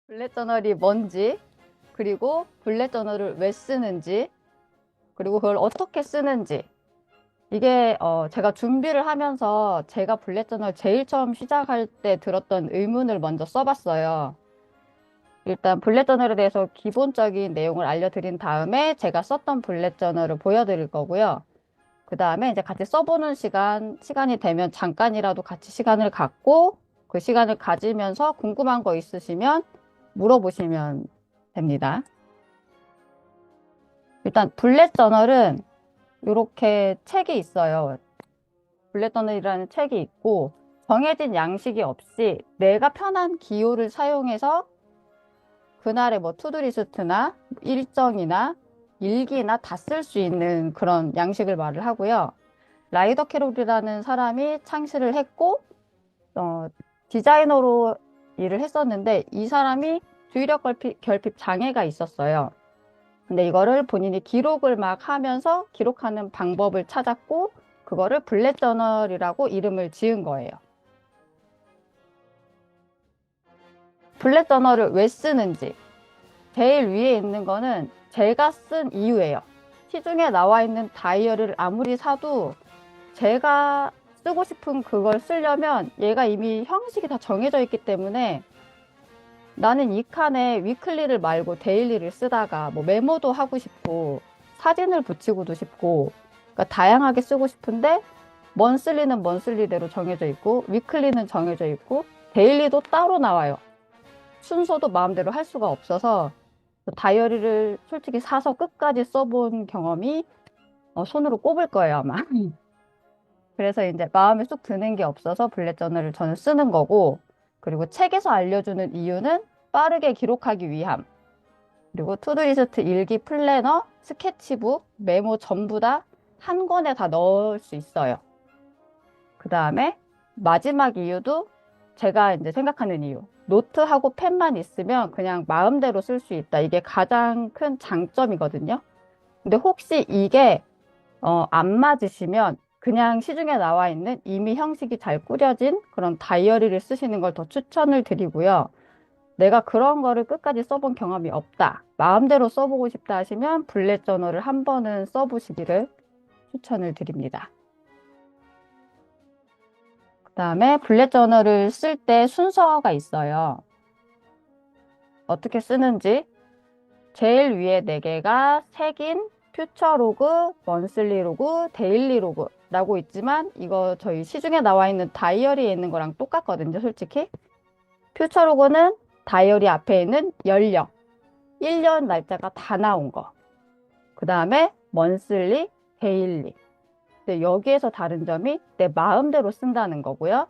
블랙 저널이 뭔지, 그리고 블랙 저널을 왜 쓰는지, 그리고 그걸 어떻게 쓰는지. 이게 제가 준비를 하면서 제가 블랙 저널 제일 처음 시작할 때 들었던 의문을 먼저 써봤어요. 일단 블랙 저널에 대해서 기본적인 내용을 알려드린 다음에 제가 썼던 블랙 저널을 보여드릴 거고요. 그 다음에 이제 같이 써보는 시간이 되면 잠깐이라도 같이 시간을 갖고 그 시간을 가지면서 궁금한 거 있으시면 물어보시면 됩니다. 일단 블랙 저널은 이렇게 책이 있어요. 블랙 저널이라는 책이 있고 정해진 양식이 없이 내가 편한 기호를 사용해서 그날의 뭐 투두리스트나 일정이나 일기나 다 쓸 수 있는 그런 양식을 말을 하고요. 라이더 캐롤이라는 사람이 창시를 했고 디자이너로 일을 했었는데 이 사람이 주의력 결핍 장애가 있었어요. 근데 이거를 본인이 기록을 막 하면서 기록하는 방법을 찾았고 그거를 블랙 저널이라고 이름을 지은 거예요. 블랙 저널을 왜 쓰는지 제일 위에 있는 거는 제가 쓴 이유예요. 시중에 나와 있는 다이어리를 아무리 사도 제가 쓰고 싶은 그걸 쓰려면 얘가 이미 형식이 다 정해져 있기 때문에 나는 이 칸에 위클리를 말고 데일리를 쓰다가 뭐 메모도 하고 싶고 사진을 붙이고도 싶고 그러니까 다양하게 쓰고 싶은데 먼슬리는 먼슬리대로 정해져 있고 위클리는 정해져 있고 데일리도 따로 나와요. 순서도 마음대로 할 수가 없어서 다이어리를 솔직히 사서 끝까지 써본 경험이 손으로 꼽을 거예요, 아마. 그래서 이제 마음에 쏙 드는 게 없어서 블랙 저널을 저는 쓰는 거고, 그리고 책에서 알려주는 이유는 빠르게 기록하기 위함. 그리고 투두리스트 일기 플래너, 스케치북, 메모 전부 다 한 권에 다 넣을 수 있어요. 그 다음에 마지막 이유도 제가 이제 생각하는 이유. 노트하고 펜만 있으면 그냥 마음대로 쓸 수 있다. 이게 가장 큰 장점이거든요. 근데 혹시 이게 안 맞으시면 그냥 시중에 나와 있는 이미 형식이 잘 꾸려진 그런 다이어리를 쓰시는 걸 더 추천을 드리고요. 내가 그런 거를 끝까지 써본 경험이 없다. 마음대로 써보고 싶다 하시면 블랙 저널을 한 번은 써보시기를 추천을 드립니다. 그 다음에 블랙 저널을 쓸 때 순서가 있어요. 어떻게 쓰는지 제일 위에 4개가 색인 퓨처 로그, 먼슬리 로그, 데일리 로그라고 있지만 이거 저희 시중에 나와 있는 다이어리에 있는 거랑 똑같거든요, 솔직히. 퓨처 로그는 다이어리 앞에 있는 연령, 1년 날짜가 다 나온 거. 그 다음에 먼슬리, 데일리. 근데 여기에서 다른 점이 내 마음대로 쓴다는 거고요.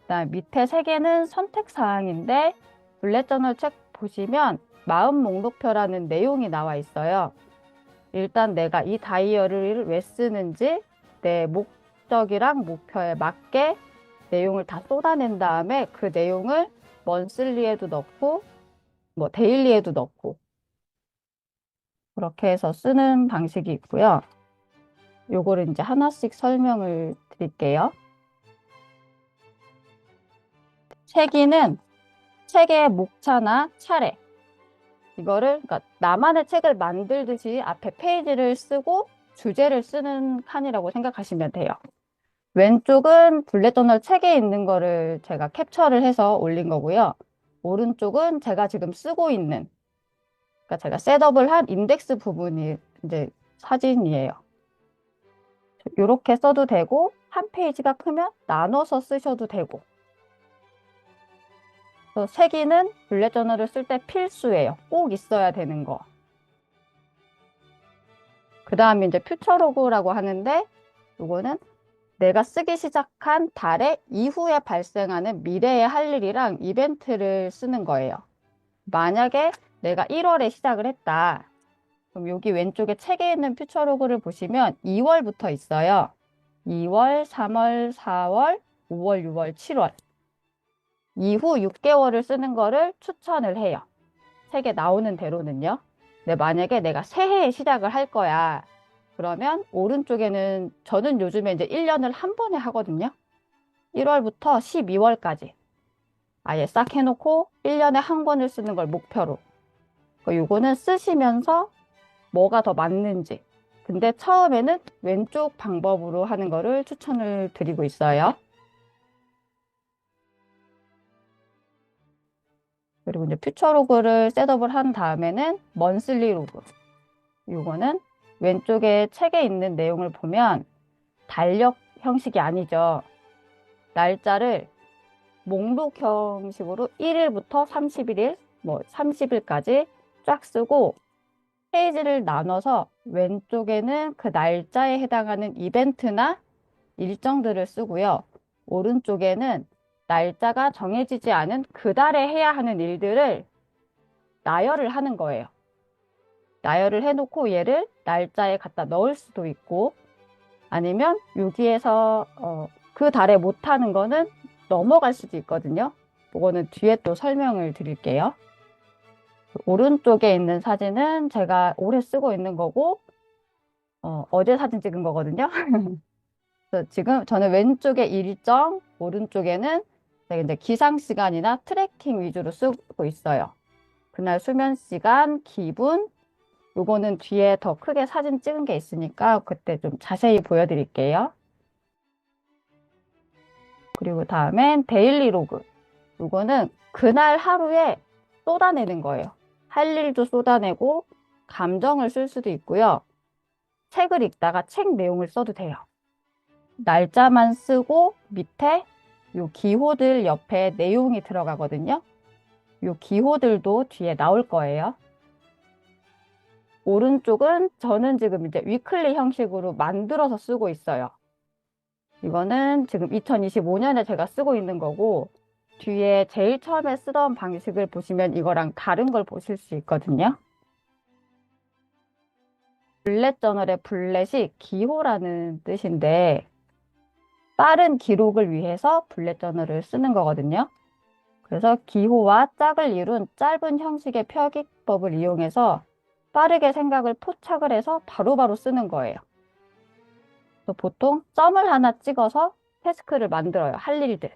그다음 밑에 3개는 선택 사항인데 블랙 저널 책 보시면 마음 목록표라는 내용이 나와 있어요. 일단 내가 이 다이어리를 왜 쓰는지 내 목적이랑 목표에 맞게 내용을 다 쏟아낸 다음에 그 내용을 먼슬리에도 넣고 뭐 데일리에도 넣고 그렇게 해서 쓰는 방식이 있고요. 요거를 이제 하나씩 설명을 드릴게요. 책이는 책의 목차나 차례 이거를 그러니까 나만의 책을 만들듯이 앞에 페이지를 쓰고 주제를 쓰는 칸이라고 생각하시면 돼요. 왼쪽은 블랙 저널 책에 있는 거를 제가 캡처를 해서 올린 거고요. 오른쪽은 제가 지금 쓰고 있는 그러니까 제가 셋업을 한 인덱스 부분이 이제 사진이에요. 이렇게 써도 되고 한 페이지가 크면 나눠서 쓰셔도 되고 색이는 블랙 저널을 쓸 때 필수예요. 꼭 있어야 되는 거. 그 다음에 이제 퓨처로그라고 하는데 이거는 내가 쓰기 시작한 달의 이후에 발생하는 미래의 할 일이랑 이벤트를 쓰는 거예요. 만약에 내가 1월에 시작을 했다. 그럼 여기 왼쪽에 책에 있는 퓨처로그를 보시면 2월부터 있어요. 2월, 3월, 4월, 5월, 6월, 7월. 이후 6개월을 쓰는 거를 추천을 해요. 책에 나오는 대로는요. 근데 만약에 내가 새해에 시작을 할 거야. 그러면 오른쪽에는 저는 요즘에 이제 1년을 한 번에 하거든요. 1월부터 12월까지. 아예 싹 해놓고 1년에 한 권을 쓰는 걸 목표로. 요거는 쓰시면서 뭐가 더 맞는지. 근데 처음에는 왼쪽 방법으로 하는 거를 추천을 드리고 있어요. 그리고 이제 퓨처로그를 셋업을 한 다음에는 먼슬리 로그. 요거는 왼쪽에 책에 있는 내용을 보면 달력 형식이 아니죠. 날짜를 목록 형식으로 1일부터 31일, 뭐 30일까지 쫙 쓰고 페이지를 나눠서 왼쪽에는 그 날짜에 해당하는 이벤트나 일정들을 쓰고요. 오른쪽에는 날짜가 정해지지 않은 그달에 해야 하는 일들을 나열을 하는 거예요. 나열을 해놓고 얘를 날짜에 갖다 넣을 수도 있고 아니면 여기에서 그 달에 못하는 거는 넘어갈 수도 있거든요. 그거는 뒤에 또 설명을 드릴게요. 오른쪽에 있는 사진은 제가 올해 쓰고 있는 거고 어제 사진 찍은 거거든요. 그래서 지금 저는 왼쪽에 일정, 오른쪽에는 이제 기상 시간이나 트래킹 위주로 쓰고 있어요. 그날 수면 시간, 기분, 요거는 뒤에 더 크게 사진 찍은 게 있으니까 그때 좀 자세히 보여드릴게요. 그리고 다음엔 데일리 로그. 요거는 그날 하루에 쏟아내는 거예요. 할 일도 쏟아내고 감정을 쓸 수도 있고요. 책을 읽다가 책 내용을 써도 돼요. 날짜만 쓰고 밑에 요 기호들 옆에 내용이 들어가거든요. 요 기호들도 뒤에 나올 거예요. 오른쪽은 저는 지금 이제 위클리 형식으로 만들어서 쓰고 있어요. 이거는 지금 2025년에 제가 쓰고 있는 거고 뒤에 제일 처음에 쓰던 방식을 보시면 이거랑 다른 걸 보실 수 있거든요. 블렛 저널의 블렛이 기호라는 뜻인데 빠른 기록을 위해서 블렛 저널을 쓰는 거거든요. 그래서 기호와 짝을 이룬 짧은 형식의 표기법을 이용해서 빠르게 생각을 포착을 해서 바로바로 쓰는 거예요. 그래서 보통 점을 하나 찍어서 태스크를 만들어요. 할 일들.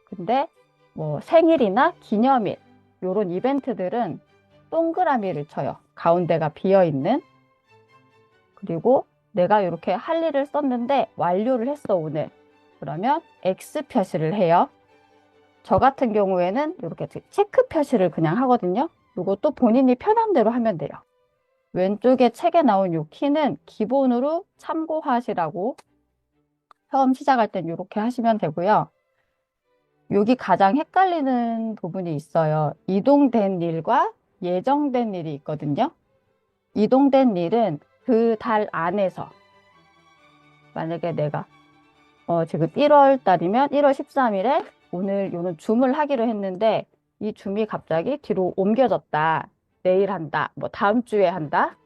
근데 뭐 생일이나 기념일 이런 이벤트들은 동그라미를 쳐요. 가운데가 비어있는. 그리고 내가 이렇게 할 일을 썼는데 완료를 했어 오늘. 그러면 X 표시를 해요. 저 같은 경우에는 이렇게 체크 표시를 그냥 하거든요. 이것도 본인이 편한 대로 하면 돼요. 왼쪽에 책에 나온 이 키는 기본으로 참고하시라고 처음 시작할 땐 이렇게 하시면 되고요. 여기 가장 헷갈리는 부분이 있어요. 이동된 일과 예정된 일이 있거든요. 이동된 일은 그 달 안에서 만약에 내가 지금 1월 달이면 1월 13일에 오늘 요는 줌을 하기로 했는데 이 줌이 갑자기 뒤로 옮겨졌다. 내일 한다. 뭐 다음 주에 한다.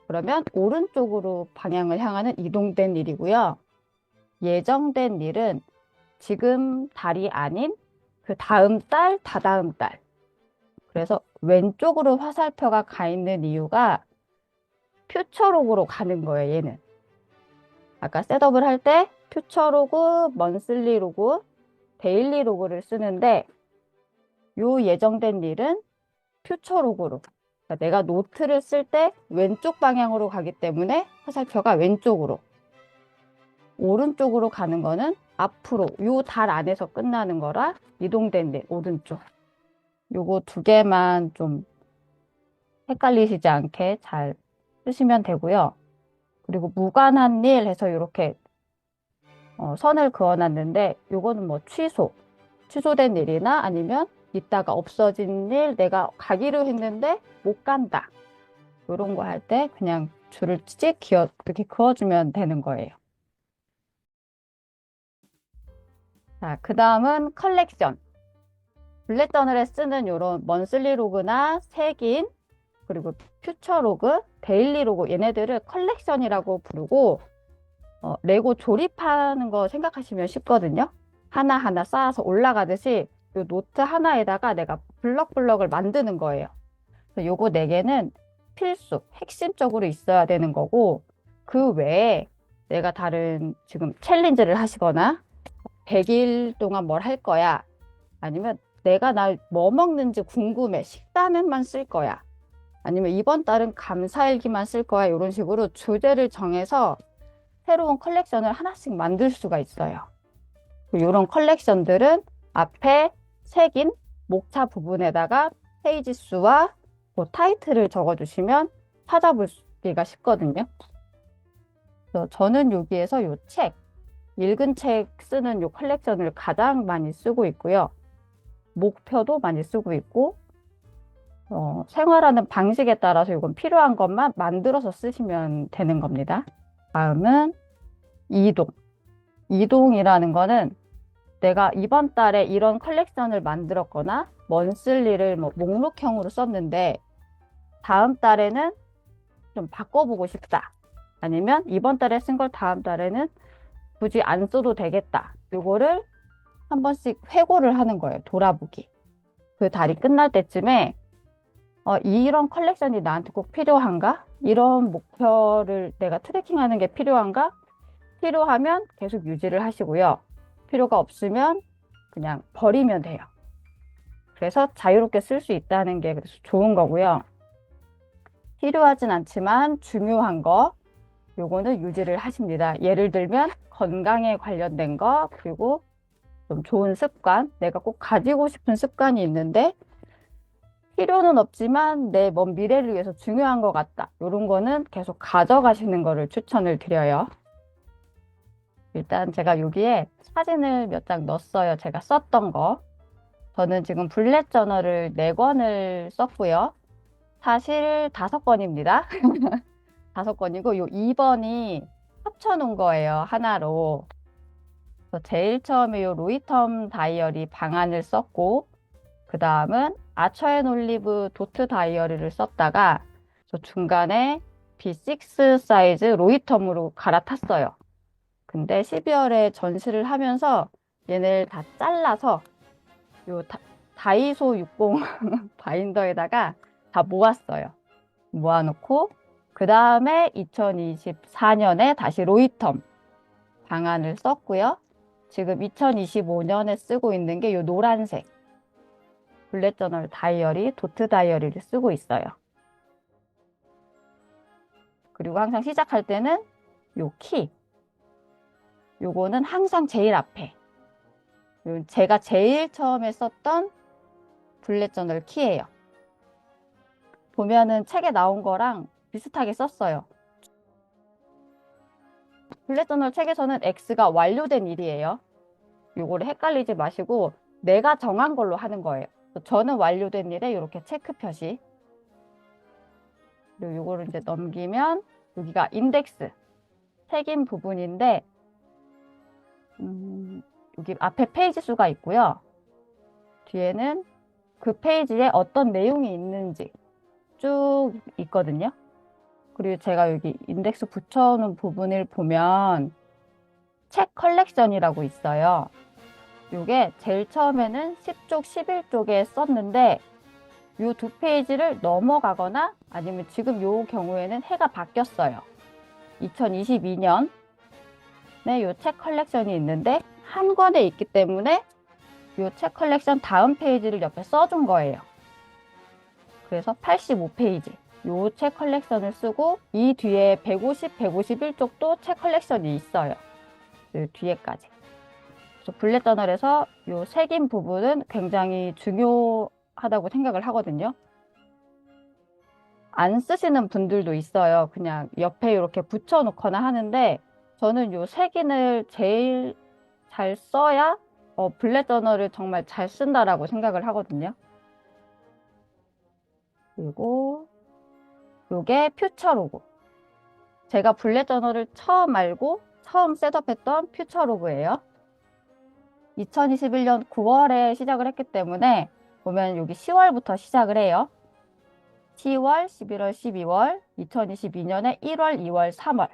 그러면 오른쪽으로 방향을 향하는 이동된 일이고요. 예정된 일은 지금 달이 아닌 그 다음 달, 다다음 달. 그래서 왼쪽으로 화살표가 가 있는 이유가 퓨처로그로 가는 거예요, 얘는. 아까 셋업을 할 때 퓨처로그, 먼슬리 로그, 데일리 로그를 쓰는데 요 예정된 일은 퓨처로그로. 그러니까 내가 노트를 쓸 때 왼쪽 방향으로 가기 때문에 화살표가 왼쪽으로. 오른쪽으로 가는 거는 앞으로 요 달 안에서 끝나는 거라 이동된 일 오른쪽. 요거 두 개만 좀 헷갈리시지 않게 잘 쓰시면 되고요. 그리고 무관한 일 해서 이렇게 선을 그어놨는데 요거는 뭐 취소된 일이나 아니면 이따가 없어진 일 내가 가기로 했는데 못 간다. 이런 거 할 때 그냥 줄을 찍 이렇게 그어주면 되는 거예요. 자, 그 다음은 컬렉션. 블랙 저널에 쓰는 이런 먼슬리 로그나 색인 그리고 퓨처 로그, 데일리 로그 얘네들을 컬렉션이라고 부르고 레고 조립하는 거 생각하시면 쉽거든요. 하나하나 쌓아서 올라가듯이 이 노트 하나에다가 내가 블럭블럭을 만드는 거예요. 그래서 요거 4개는 필수, 핵심적으로 있어야 되는 거고 그 외에 내가 다른 지금 챌린지를 하시거나 100일 동안 뭘 할 거야. 아니면 내가 날 뭐 먹는지 궁금해. 식단에만 쓸 거야. 아니면 이번 달은 감사일기만 쓸 거야. 이런 식으로 주제를 정해서 새로운 컬렉션을 하나씩 만들 수가 있어요. 이런 컬렉션들은 앞에 색인 목차 부분에다가 페이지 수와 뭐 타이틀을 적어주시면 찾아보기가 쉽거든요. 그래서 저는 여기에서 요 책, 읽은 책 쓰는 요 컬렉션을 가장 많이 쓰고 있고요. 목표도 많이 쓰고 있고, 생활하는 방식에 따라서 이건 필요한 것만 만들어서 쓰시면 되는 겁니다. 다음은 이동. 이동이라는 거는 내가 이번 달에 이런 컬렉션을 만들었거나 먼슬리를 뭐 목록형으로 썼는데 다음 달에는 좀 바꿔보고 싶다. 아니면 이번 달에 쓴 걸 다음 달에는 굳이 안 써도 되겠다. 이거를 한 번씩 회고를 하는 거예요. 돌아보기. 그 달이 끝날 때쯤에 이런 컬렉션이 나한테 꼭 필요한가? 이런 목표를 내가 트래킹하는 게 필요한가? 필요하면 계속 유지를 하시고요. 필요가 없으면 그냥 버리면 돼요. 그래서 자유롭게 쓸 수 있다는 게 그래서 좋은 거고요. 필요하진 않지만 중요한 거, 요거는 유지를 하십니다. 예를 들면 건강에 관련된 거, 그리고 좀 좋은 습관, 내가 꼭 가지고 싶은 습관이 있는데 필요는 없지만 내 먼 미래를 위해서 중요한 것 같다. 이런 거는 계속 가져가시는 거를 추천을 드려요. 일단 제가 여기에 사진을 몇 장 넣었어요. 제가 썼던 거. 저는 지금 블랙 저널을 4권을 썼고요. 사실 5권입니다. 5권이고 요 2번이 합쳐놓은 거예요. 하나로. 그래서 제일 처음에 요 로이텀 다이어리 방안을 썼고 그 다음은 아처앤올리브 도트 다이어리를 썼다가 저 중간에 B6 사이즈 로이텀으로 갈아탔어요. 근데 12월에 전시를 하면서 얘네를 다 잘라서 요 다이소 60 바인더에다가 다 모았어요. 모아놓고 그 다음에 2024년에 다시 로이텀 방안을 썼고요. 지금 2025년에 쓰고 있는 게 요 노란색 블랙 저널 다이어리, 도트 다이어리를 쓰고 있어요. 그리고 항상 시작할 때는 요 키. 요거는 항상 제일 앞에. 제가 제일 처음에 썼던 블랙 저널 키예요. 보면은 책에 나온 거랑 비슷하게 썼어요. 블랙 저널 책에서는 X가 완료된 일이에요. 요거를 헷갈리지 마시고 내가 정한 걸로 하는 거예요. 저는 완료된 일에 이렇게 체크 표시. 그리고 요거를 이제 넘기면 여기가 인덱스 책임 부분인데 여기 앞에 페이지 수가 있고요. 뒤에는 그 페이지에 어떤 내용이 있는지 쭉 있거든요. 그리고 제가 여기 인덱스 붙여놓은 부분을 보면 책 컬렉션이라고 있어요. 이게 제일 처음에는 10쪽, 11쪽에 썼는데 이 2페이지를 넘어가거나 아니면 지금 이 경우에는 해가 바뀌었어요. 2022년에 이 책 컬렉션이 있는데 한 권에 있기 때문에 이 책 컬렉션 다음 페이지를 옆에 써준 거예요. 그래서 85페이지 이 책 컬렉션을 쓰고 이 뒤에 150, 151쪽도 책 컬렉션이 있어요. 그 뒤에까지. 블랙 저널에서 이 색인 부분은 굉장히 중요하다고 생각을 하거든요. 안 쓰시는 분들도 있어요. 그냥 옆에 이렇게 붙여 놓거나 하는데 저는 이 색인을 제일 잘 써야 블랙 저널을 정말 잘 쓴다라고 생각을 하거든요. 그리고 이게 퓨처 로고. 제가 블랙 저널을 처음 알고 처음 셋업했던 퓨처 로고예요. 2021년 9월에 시작을 했기 때문에 보면 여기 10월부터 시작을 해요. 10월, 11월, 12월, 2022년에 1월, 2월, 3월.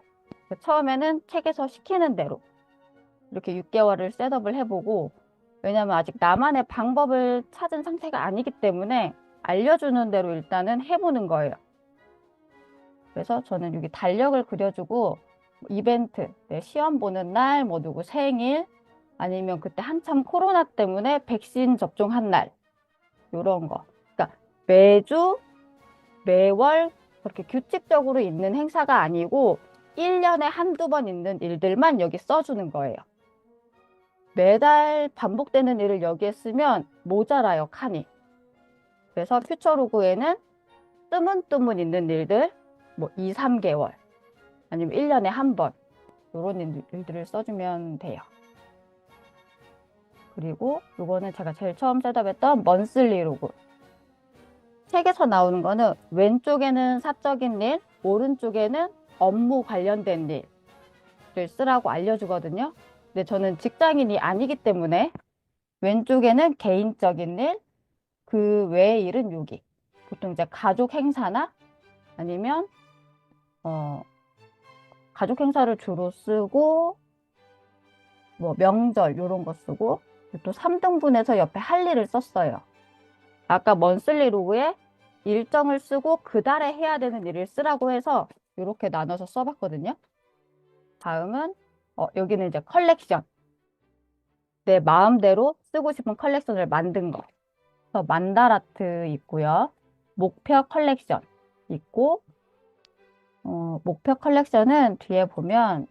처음에는 책에서 시키는 대로 이렇게 6개월을 셋업을 해보고 왜냐면 아직 나만의 방법을 찾은 상태가 아니기 때문에 알려주는 대로 일단은 해보는 거예요. 그래서 저는 여기 달력을 그려주고 이벤트, 시험 보는 날, 뭐 누구 생일, 아니면 그때 한참 코로나 때문에 백신 접종한 날, 요런 거. 그러니까 매주, 매월 그렇게 규칙적으로 있는 행사가 아니고 1년에 한두 번 있는 일들만 여기 써주는 거예요. 매달 반복되는 일을 여기에 쓰면 모자라요, 칸이. 그래서 퓨처로그에는 뜨문뜨문 있는 일들, 뭐 2, 3개월, 아니면 1년에 한 번, 이런 일들을 써주면 돼요. 그리고 이거는 제가 제일 처음 셋업했던 먼슬리 로그. 책에서 나오는 거는 왼쪽에는 사적인 일, 오른쪽에는 업무 관련된 일을 쓰라고 알려주거든요. 근데 저는 직장인이 아니기 때문에 왼쪽에는 개인적인 일, 그 외의 일은 여기. 보통 이제 가족 행사나 아니면 가족 행사를 주로 쓰고 뭐 명절 이런 거 쓰고 또 3등분해서 옆에 할 일을 썼어요. 아까 먼슬리 로그에 일정을 쓰고 그 달에 해야 되는 일을 쓰라고 해서 이렇게 나눠서 써봤거든요. 다음은 여기는 이제 컬렉션. 내 마음대로 쓰고 싶은 컬렉션을 만든 거. 그래서 만다라트 있고요. 목표 컬렉션 있고 목표 컬렉션은 뒤에 보면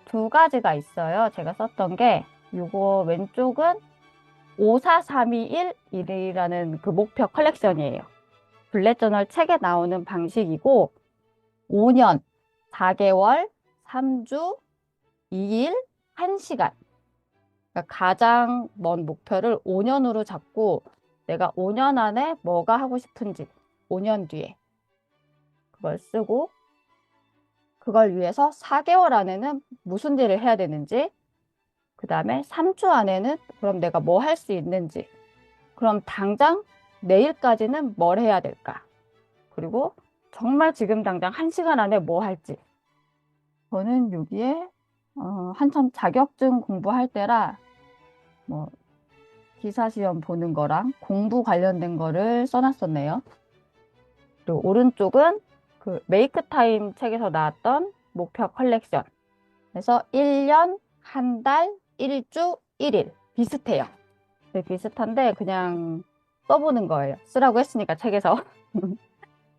두 가지가 있어요. 제가 썼던 게 이거 왼쪽은 54321이라는 그 목표 컬렉션이에요. 블랙저널 책에 나오는 방식이고 5년, 4개월, 3주, 2일, 1시간. 그러니까 가장 먼 목표를 5년으로 잡고 내가 5년 안에 뭐가 하고 싶은지 5년 뒤에 그걸 쓰고 그걸 위해서 4개월 안에는 무슨 일을 해야 되는지 그 다음에 3주 안에는 그럼 내가 뭐 할 수 있는지 그럼 당장 내일까지는 뭘 해야 될까 그리고 정말 지금 당장 1시간 안에 뭐 할지 저는 여기에 한참 자격증 공부할 때라 뭐 기사 시험 보는 거랑 공부 관련된 거를 써놨었네요. 그리고 오른쪽은 그 메이크 타임 책에서 나왔던 목표 컬렉션. 그래서 1년, 한 달, 1주, 1일. 비슷해요. 네, 비슷한데 그냥 써보는 거예요. 쓰라고 했으니까 책에서.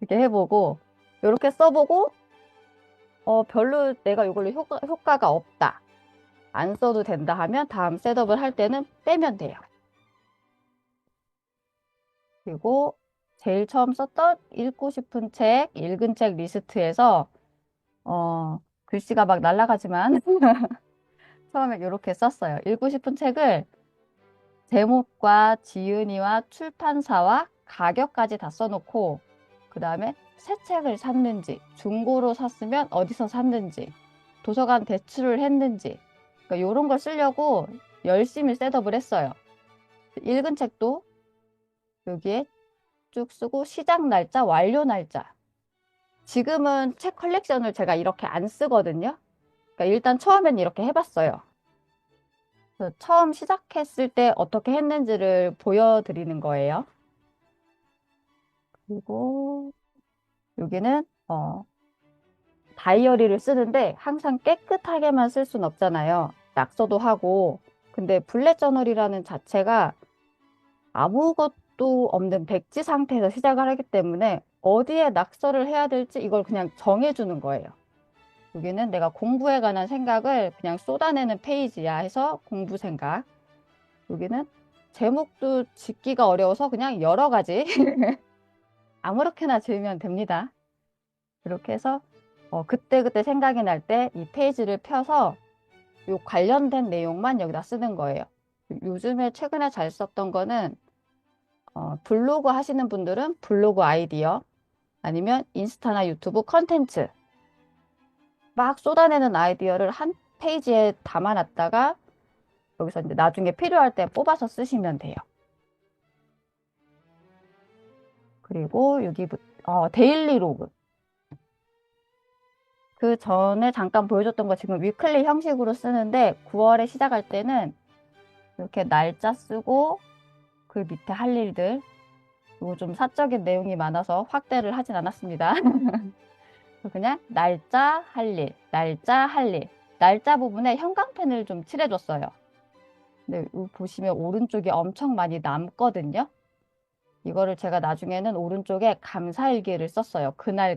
이렇게 해보고 이렇게 써보고 별로 내가 이걸로 효과가 없다. 안 써도 된다 하면 다음 셋업을 할 때는 빼면 돼요. 그리고 제일 처음 썼던 읽고 싶은 책, 읽은 책 리스트에서 글씨가 막 날아가지만 처음에 이렇게 썼어요. 읽고 싶은 책을 제목과 지은이와 출판사와 가격까지 다 써놓고 그 다음에 새 책을 샀는지 중고로 샀으면 어디서 샀는지 도서관 대출을 했는지 그러니까 이런 걸 쓰려고 열심히 셋업을 했어요. 읽은 책도 여기에 쭉 쓰고 시작 날짜, 완료 날짜. 지금은 책 컬렉션을 제가 이렇게 안 쓰거든요. 그러니까 일단 처음엔 이렇게 해봤어요. 그래서 처음 시작했을 때 어떻게 했는지를 보여드리는 거예요. 그리고 여기는 다이어리를 쓰는데 항상 깨끗하게만 쓸 순 없잖아요. 낙서도 하고. 근데 블랙 저널이라는 자체가 아무것도 없는 백지 상태에서 시작을 하기 때문에 어디에 낙서를 해야 될지 이걸 그냥 정해주는 거예요. 여기는 내가 공부에 관한 생각을 그냥 쏟아내는 페이지야 해서 공부 생각. 여기는 제목도 짓기가 어려워서 그냥 여러 가지 아무렇게나 지으면 됩니다. 이렇게 해서 그때그때 생각이 날 때 이 페이지를 펴서 요 관련된 내용만 여기다 쓰는 거예요. 요즘에 최근에 잘 썼던 거는 블로그 하시는 분들은 블로그 아이디어 아니면 인스타나 유튜브 컨텐츠 막 쏟아내는 아이디어를 한 페이지에 담아놨다가 여기서 이제 나중에 필요할 때 뽑아서 쓰시면 돼요. 그리고 여기 데일리 로그. 그 전에 잠깐 보여줬던 거 지금 위클리 형식으로 쓰는데 9월에 시작할 때는 이렇게 날짜 쓰고 그 밑에 할 일들 이거 좀 사적인 내용이 많아서 확대를 하진 않았습니다. 그냥 날짜 할 일, 날짜 할 일, 날짜 부분에 형광펜을 좀 칠해줬어요. 근데 여기 보시면 오른쪽이 엄청 많이 남거든요. 이거를 제가 나중에는 오른쪽에 감사일기를 썼어요. 그날.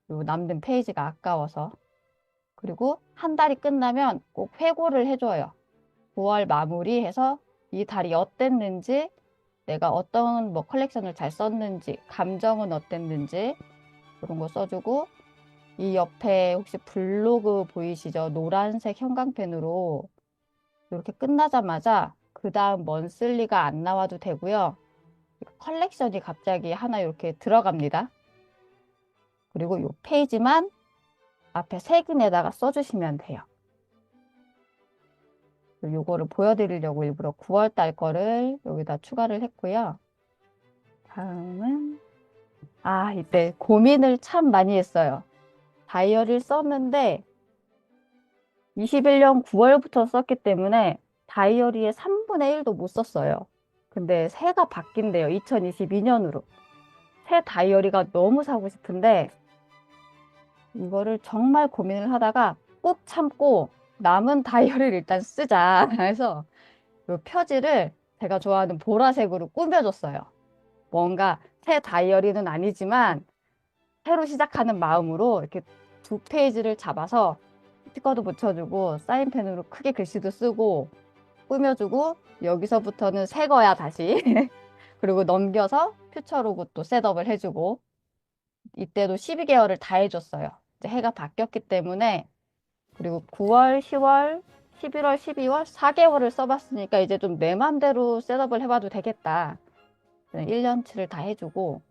요 남는 페이지가 아까워서. 그리고 한 달이 끝나면 꼭 회고를 해줘요. 9월 마무리해서 이 달이 어땠는지, 내가 어떤 뭐 컬렉션을 잘 썼는지, 감정은 어땠는지 그런 거 써주고, 이 옆에 혹시 블로그 보이시죠? 노란색 형광펜으로 이렇게 끝나자마자 그 다음 먼슬리가 안 나와도 되고요. 컬렉션이 갑자기 하나 이렇게 들어갑니다. 그리고 이 페이지만 앞에 색인에다가 써주시면 돼요. 요거를 보여드리려고 일부러 9월 달 거를 여기다 추가를 했고요. 다음은 이때 고민을 참 많이 했어요. 다이어리를 썼는데 21년 9월부터 썼기 때문에 다이어리의 3분의 1도 못 썼어요. 근데 새가 바뀐대요. 2022년으로. 새 다이어리가 너무 사고 싶은데 이거를 정말 고민을 하다가 꾹 참고 남은 다이어리를 일단 쓰자 해서 이 표지를 제가 좋아하는 보라색으로 꾸며줬어요. 뭔가 새 다이어리는 아니지만 새로 시작하는 마음으로 이렇게 두 페이지를 잡아서 스티커도 붙여주고 사인펜으로 크게 글씨도 쓰고 꾸며주고 여기서부터는 새 거야 다시 그리고 넘겨서 퓨처로고 또 셋업을 해주고 이때도 12개월을 다 해줬어요. 이제 해가 바뀌었기 때문에. 그리고 9월, 10월, 11월, 12월 4개월을 써봤으니까 이제 좀 내 맘대로 셋업을 해봐도 되겠다. 1년치를 다 해주고,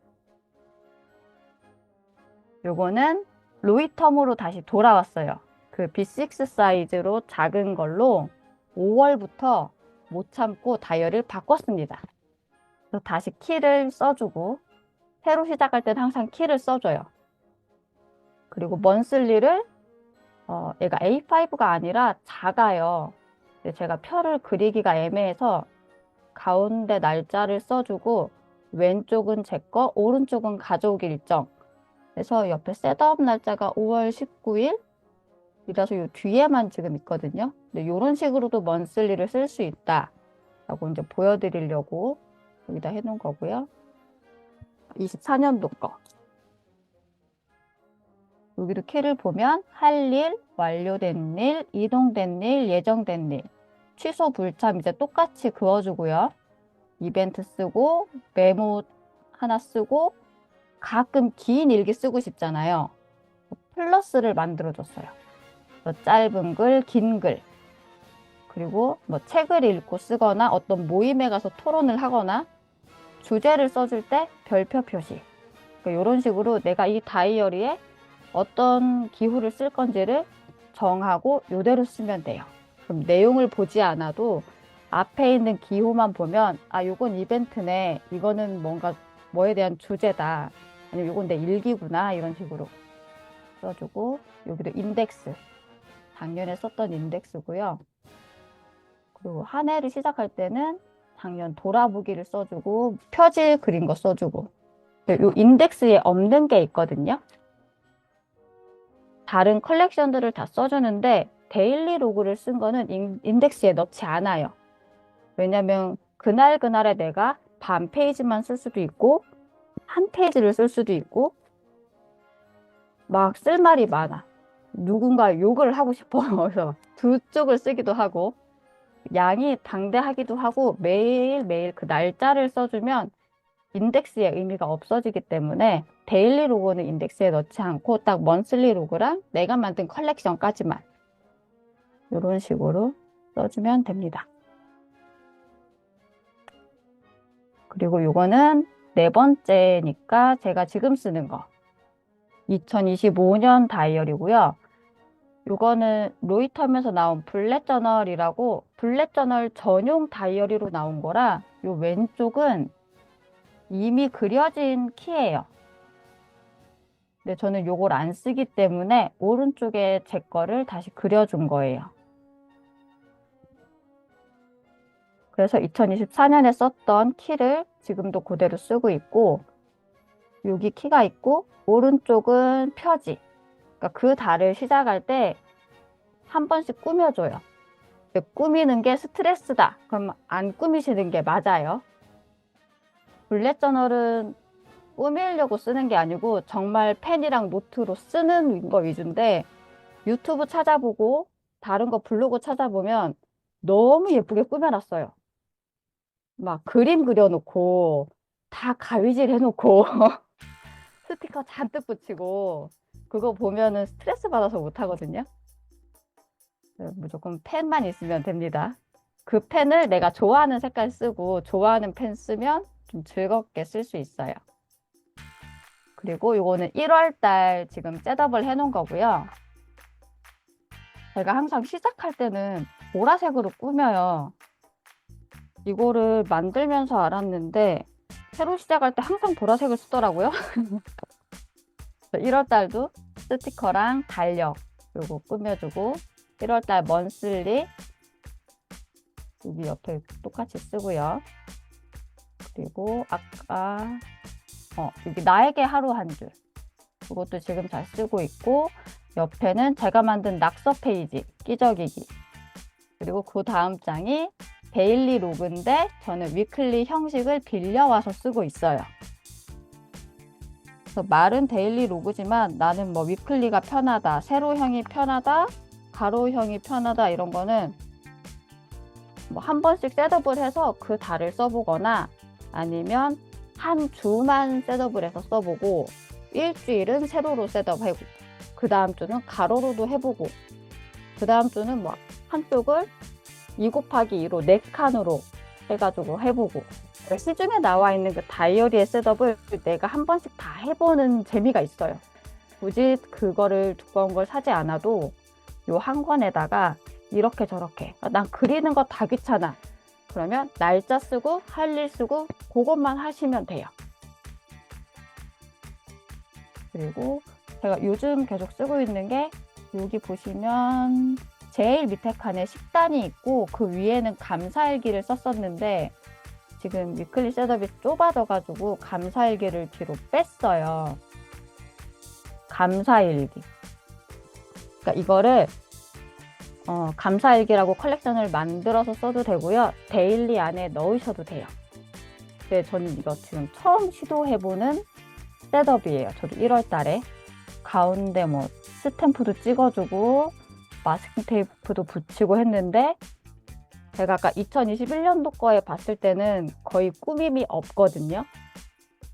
요거는 로이텀으로 다시 돌아왔어요. 그 B6 사이즈로 작은 걸로 5월부터 못 참고 다이어리를 바꿨습니다. 그래서 다시 키를 써주고, 새로 시작할 때는 항상 키를 써줘요. 그리고 먼슬리를 얘가 A5가 아니라 작아요. 근데 제가 표를 그리기가 애매해서 가운데 날짜를 써주고 왼쪽은 제 거, 오른쪽은 가족 일정. 그래서 옆에 셋업 날짜가 5월 19일 이라서 요 뒤에만 지금 있거든요. 근데 이런 식으로도 먼슬리를 쓸 수 있다 라고 이제 보여드리려고 여기다 해놓은 거고요. 24년도 거. 여기도 키를 보면 할 일, 완료된 일, 이동된 일, 예정된 일, 취소 불참 이제 똑같이 그어주고요. 이벤트 쓰고 메모 하나 쓰고 가끔 긴 일기 쓰고 싶잖아요. 플러스를 만들어줬어요. 짧은 글, 긴 글. 그리고 뭐 책을 읽고 쓰거나 어떤 모임에 가서 토론을 하거나 주제를 써줄 때 별표 표시. 그러니까 이런 식으로 내가 이 다이어리에 어떤 기후를 쓸 건지를 정하고 이대로 쓰면 돼요. 그럼 내용을 보지 않아도 앞에 있는 기호만 보면 요건 이벤트네, 이거는 뭔가 뭐에 대한 주제다, 아니면 요건 내 일기구나 이런 식으로 써주고, 여기도 인덱스, 작년에 썼던 인덱스고요. 그리고 한 해를 시작할 때는 작년 돌아보기를 써주고 표지 그린 거 써주고. 요 인덱스에 없는 게 있거든요. 다른 컬렉션들을 다 써주는데 데일리 로그를 쓴 거는 인덱스에 넣지 않아요. 왜냐면 그날에 내가 반 페이지만 쓸 수도 있고 한 페이지를 쓸 수도 있고 막 쓸 말이 많아. 누군가 욕을 하고 싶어. 그래서 두 쪽을 쓰기도 하고 양이 방대하기도 하고 매일매일 그 날짜를 써주면 인덱스의 의미가 없어지기 때문에 데일리 로그는 인덱스에 넣지 않고 딱 먼슬리 로그랑 내가 만든 컬렉션까지만 이런 식으로 써주면 됩니다. 그리고 이거는 네 번째니까 제가 지금 쓰는 거 2025년 다이어리고요. 이거는 로이텀에서 나온 블랙 저널이라고 블랙 저널 전용 다이어리로 나온 거라 이 왼쪽은 이미 그려진 키예요. 근데 저는 요걸 안 쓰기 때문에 오른쪽에 제 거를 다시 그려준 거예요. 그래서 2024년에 썼던 키를 지금도 그대로 쓰고 있고, 여기 키가 있고 오른쪽은 표지. 그러니까 그 달을 시작할 때 한 번씩 꾸며줘요. 꾸미는 게 스트레스다. 그럼 안 꾸미시는 게 맞아요. 블랙 저널은 꾸미려고 쓰는 게 아니고 정말 펜이랑 노트로 쓰는 거 위주인데 유튜브 찾아보고 다른 거 블로그 찾아보면 너무 예쁘게 꾸며놨어요. 막 그림 그려놓고 다 가위질 해놓고 스티커 잔뜩 붙이고 그거 보면은 스트레스 받아서 못하거든요. 무조건 펜만 있으면 됩니다. 그 펜을 내가 좋아하는 색깔 쓰고 좋아하는 펜 쓰면 좀 즐겁게 쓸 수 있어요. 그리고 이거는 1월달 지금 셋업을 해놓은 거고요. 제가 항상 시작할 때는 보라색으로 꾸며요. 이거를 만들면서 알았는데 새로 시작할 때 항상 보라색을 쓰더라고요. 1월달도 스티커랑 달력 요거 꾸며주고 1월달 먼슬리 여기 옆에 똑같이 쓰고요. 그리고 아까 여기 나에게 하루 한 줄 이것도 지금 잘 쓰고 있고 옆에는 제가 만든 낙서 페이지 끼적이기 그리고 그 다음 장이 데일리 로그인데 저는 위클리 형식을 빌려와서 쓰고 있어요. 그래서 말은 데일리 로그지만 나는 뭐 위클리가 편하다, 세로형이 편하다, 가로형이 편하다 이런 거는 뭐 한 번씩 셋업을 해서 그 달을 써보거나 아니면 한 주만 셋업을 해서 써보고 일주일은 세로로 셋업하고 그 다음 주는 가로로도 해보고 그 다음 주는 뭐 한쪽을 2곱하기2로 4칸으로 해가지고 해보고 시중에 나와 있는 그 다이어리의 셋업을 내가 한 번씩 다 해보는 재미가 있어요. 굳이 그거를 두꺼운 걸 사지 않아도 요 한 권에다가 이렇게 저렇게 난 그리는 거 다 귀찮아 그러면 날짜 쓰고 할 일 쓰고 그것만 하시면 돼요. 그리고 제가 요즘 계속 쓰고 있는 게 여기 보시면 제일 밑에 칸에 식단이 있고 그 위에는 감사일기를 썼었는데 지금 위클리 셋업이 좁아져 가지고 감사일기를 뒤로 뺐어요. 감사일기 그러니까 이거를 감사일기라고 컬렉션을 만들어서 써도 되고요. 데일리 안에 넣으셔도 돼요. 근데 저는 이거 지금 처음 시도해보는 셋업이에요. 저도 1월달에 가운데 뭐 스탬프도 찍어주고 마스킹 테이프도 붙이고 했는데 제가 아까 2021년도 거에 봤을 때는 거의 꾸밈이 없거든요.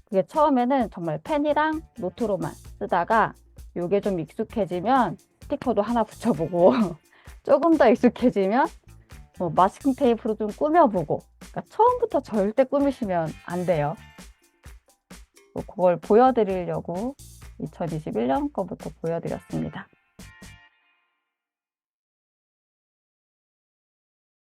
그게 처음에는 정말 펜이랑 노트로만 쓰다가 이게 좀 익숙해지면 스티커도 하나 붙여보고 조금 더 익숙해지면 뭐 마스킹 테이프로 좀 꾸며보고 그러니까 처음부터 절대 꾸미시면 안 돼요. 그걸 보여드리려고 2021년 거부터 보여드렸습니다.